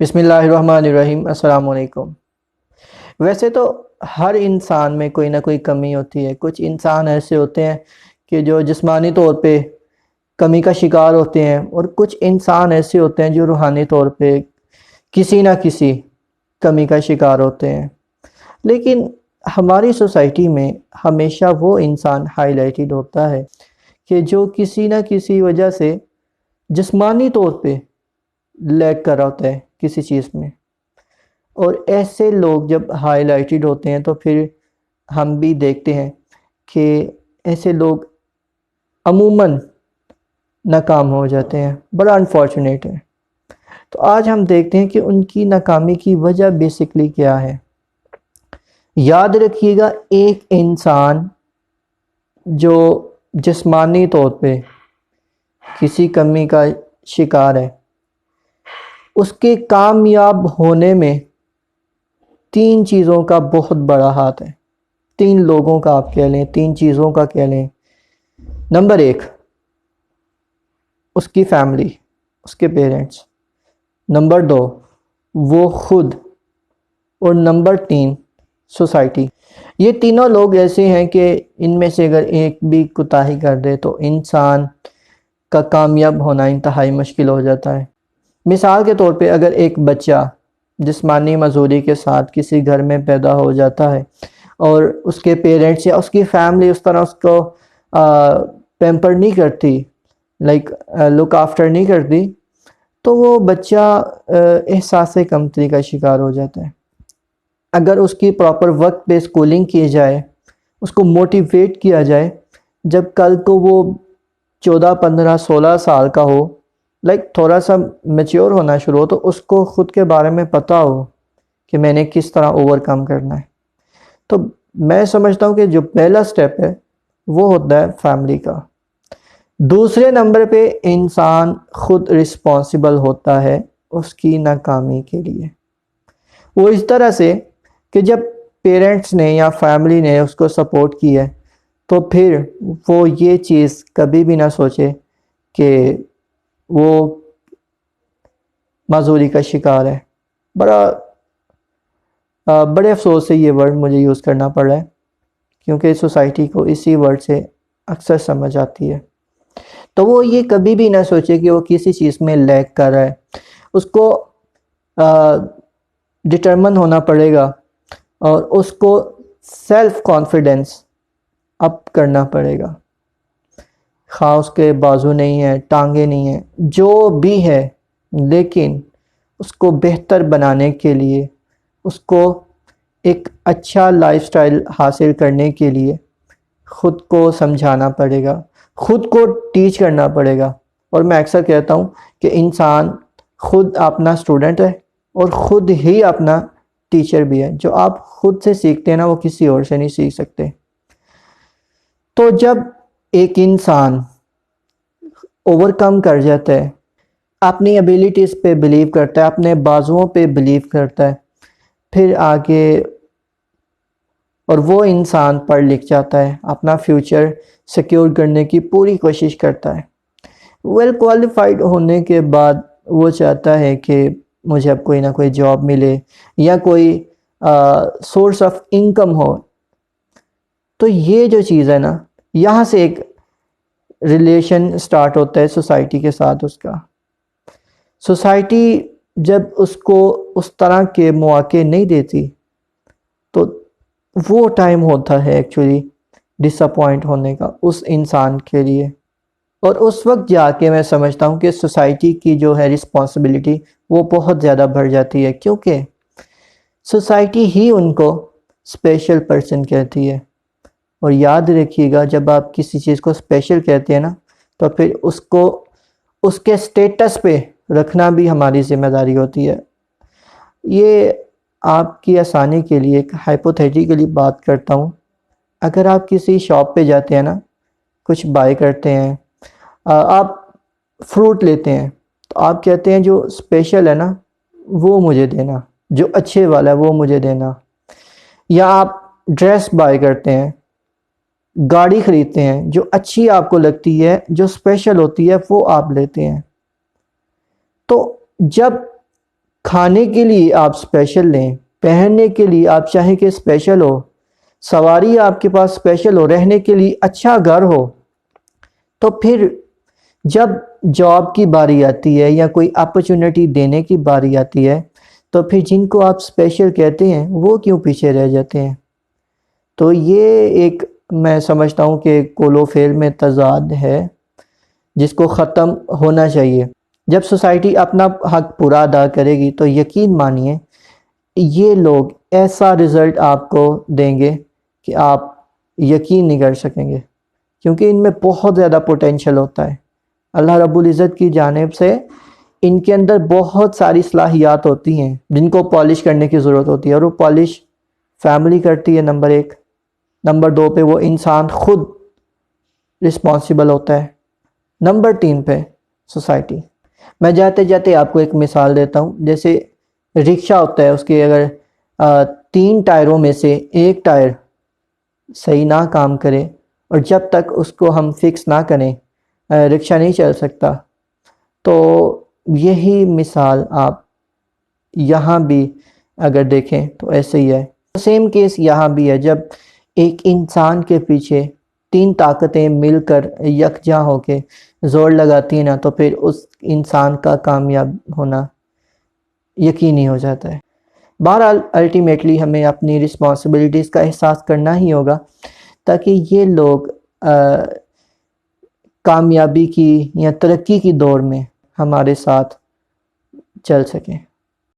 بسم اللہ الرحمن الرحیم۔ السلام علیکم۔ ویسے تو ہر انسان میں کوئی نہ کوئی کمی ہوتی ہے۔ کچھ انسان ایسے ہوتے ہیں کہ جو جسمانی طور پہ کمی کا شکار ہوتے ہیں، اور کچھ انسان ایسے ہوتے ہیں جو روحانی طور پہ کسی نہ کسی کمی کا شکار ہوتے ہیں۔ لیکن ہماری سوسائٹی میں ہمیشہ وہ انسان ہائی لائٹڈ ہوتا ہے کہ جو کسی نہ کسی وجہ سے جسمانی طور پہ لیگ کر رہا ہوتا ہے کسی چیز میں، اور ایسے لوگ جب ہائی لائٹڈ ہوتے ہیں تو پھر ہم بھی دیکھتے ہیں کہ ایسے لوگ عموماً ناکام ہو جاتے ہیں۔ بڑا انفارچونیٹ ہے۔ تو آج ہم دیکھتے ہیں کہ ان کی ناکامی کی وجہ بیسکلی کیا ہے۔ یاد رکھیے گا، ایک انسان جو جسمانی طور پہ کسی کمی کا شکار ہے، اس کے کامیاب ہونے میں 3 چیزوں کا بہت بڑا ہاتھ ہے۔ 3 لوگوں کا آپ کہہ لیں، 3 چیزوں کا کہہ لیں۔ نمبر 1، اس کی فیملی، اس کے پیرنٹس۔ نمبر 2، وہ خود۔ اور نمبر 3، سوسائٹی۔ یہ تینوں لوگ ایسے ہیں کہ ان میں سے اگر ایک بھی کوتاہی کر دے تو انسان کا کامیاب ہونا انتہائی مشکل ہو جاتا ہے۔ مثال کے طور پہ اگر ایک بچہ جسمانی معذوری کے ساتھ کسی گھر میں پیدا ہو جاتا ہے اور اس کے پیرنٹس یا اس کی فیملی اس طرح اس کو پیمپر نہیں کرتی، لک آفٹر نہیں کرتی، تو وہ بچہ احساس کمتری کا شکار ہو جاتا ہے۔ اگر اس کی پراپر وقت پہ اسکولنگ کی جائے، اس کو موٹیویٹ کیا جائے، جب کل کو وہ 14 15 16 سال کا ہو، تھوڑا سا میچیور ہونا شروع ہو، تو اس کو خود کے بارے میں پتہ ہو کہ میں نے کس طرح اوور کم کرنا ہے۔ تو میں سمجھتا ہوں کہ جو پہلا سٹیپ ہے وہ ہوتا ہے فیملی کا۔ دوسرے نمبر پہ انسان خود رسپانسیبل ہوتا ہے اس کی ناکامی کے لیے۔ وہ اس طرح سے کہ جب پیرنٹس نے یا فیملی نے اس کو سپورٹ کی ہے تو پھر وہ یہ چیز کبھی بھی نہ سوچے کہ وہ معذوری کا شکار ہے۔ بڑے افسوس سے یہ ورڈ مجھے یوز کرنا پڑ رہا ہے، کیونکہ سوسائٹی کو اسی ورڈ سے اکثر سمجھ آتی ہے۔ تو وہ یہ کبھی بھی نہ سوچے کہ وہ کسی چیز میں لیگ کر رہا ہے۔ اس کو ڈٹرمن ہونا پڑے گا، اور اس کو سیلف کانفیڈنس اپ کرنا پڑے گا۔ خواہ اس کے بازو نہیں ہے، ٹانگیں نہیں ہیں، جو بھی ہے، لیکن اس کو بہتر بنانے کے لیے، اس کو ایک اچھا لائف سٹائل حاصل کرنے کے لیے خود کو سمجھانا پڑے گا، خود کو ٹیچ کرنا پڑے گا۔ اور میں اکثر کہتا ہوں کہ انسان خود اپنا اسٹوڈنٹ ہے اور خود ہی اپنا ٹیچر بھی ہے۔ جو آپ خود سے سیکھتے ہیں نا، وہ کسی اور سے نہیں سیکھ سکتے۔ تو جب ایک انسان اوور کم کر جاتا ہے، اپنی ایبیلیٹیز پہ بلیو کرتا ہے، اپنے بازوؤں پہ بلیو کرتا ہے، پھر آگے اور وہ انسان پڑھ لکھ جاتا ہے، اپنا فیوچر سیکیور کرنے کی پوری کوشش کرتا ہے۔ ویل کوالیفائڈ ہونے کے بعد وہ چاہتا ہے کہ مجھے اب کوئی نہ کوئی جاب ملے یا کوئی سورس آف انکم ہو۔ تو یہ جو چیز ہے نا، یہاں سے ایک ریلیشن سٹارٹ ہوتا ہے سوسائٹی کے ساتھ اس کا۔ سوسائٹی جب اس کو اس طرح کے مواقع نہیں دیتی تو وہ ٹائم ہوتا ہے ایکچولی ڈس اپوائنٹ ہونے کا اس انسان کے لیے۔ اور اس وقت جا کے میں سمجھتا ہوں کہ سوسائٹی کی جو ہے رسپانسبلٹی وہ بہت زیادہ بڑھ جاتی ہے، کیونکہ سوسائٹی ہی ان کو اسپیشل پرسن کہتی ہے۔ اور یاد رکھیے گا، جب آپ کسی چیز کو اسپیشل کہتے ہیں نا، تو پھر اس کو اس کے سٹیٹس پہ رکھنا بھی ہماری ذمہ داری ہوتی ہے۔ یہ آپ کی آسانی کے لیے ایک ہائپوتھیٹیکلی بات کرتا ہوں۔ اگر آپ کسی شاپ پہ جاتے ہیں نا، کچھ بائی کرتے ہیں، آپ فروٹ لیتے ہیں، تو آپ کہتے ہیں جو اسپیشل ہے نا وہ مجھے دینا، جو اچھے والا ہے وہ مجھے دینا۔ یا آپ ڈریس بائی کرتے ہیں، گاڑی خریدتے ہیں، جو اچھی آپ کو لگتی ہے، جو اسپیشل ہوتی ہے وہ آپ لیتے ہیں۔ تو جب کھانے کے لیے آپ اسپیشل لیں، پہننے کے لیے آپ چاہیں کہ اسپیشل ہو، سواری آپ کے پاس اسپیشل ہو، رہنے کے لیے اچھا گھر ہو، تو پھر جب جاب کی باری آتی ہے یا کوئی اپرچونٹی دینے کی باری آتی ہے تو پھر جن کو آپ اسپیشل کہتے ہیں وہ کیوں پیچھے رہ جاتے ہیں؟ تو یہ ایک میں سمجھتا ہوں کہ قول و فعل میں تضاد ہے جس کو ختم ہونا چاہیے۔ جب سوسائٹی اپنا حق پورا ادا کرے گی تو یقین مانیے یہ لوگ ایسا رزلٹ آپ کو دیں گے کہ آپ یقین نہیں کر سکیں گے، کیونکہ ان میں بہت زیادہ پوٹینشل ہوتا ہے۔ اللہ رب العزت کی جانب سے ان کے اندر بہت ساری صلاحیات ہوتی ہیں جن کو پالش کرنے کی ضرورت ہوتی ہے، اور وہ پالش فیملی کرتی ہے نمبر 1، نمبر 2 پہ وہ انسان خود رسپانسیبل ہوتا ہے، نمبر 3 پہ سوسائٹی۔ میں جاتے جاتے آپ کو ایک مثال دیتا ہوں، جیسے رکشہ ہوتا ہے، اس کے اگر 3 ٹائروں میں سے ایک ٹائر صحیح نہ کام کرے اور جب تک اس کو ہم فکس نہ کریں رکشہ نہیں چل سکتا، تو یہی مثال آپ یہاں بھی اگر دیکھیں تو ایسے ہی ہے۔ سیم کیس یہاں بھی ہے، جب ایک انسان کے پیچھے 3 طاقتیں مل کر یکجا ہو کے زور لگاتی ہیں نا، تو پھر اس انسان کا کامیاب ہونا یقینی ہو جاتا ہے۔ بہرحال الٹیمیٹلی ہمیں اپنی رسپانسبلٹیز کا احساس کرنا ہی ہوگا تاکہ یہ لوگ کامیابی کی یا ترقی کی دوڑ میں ہمارے ساتھ چل سکیں۔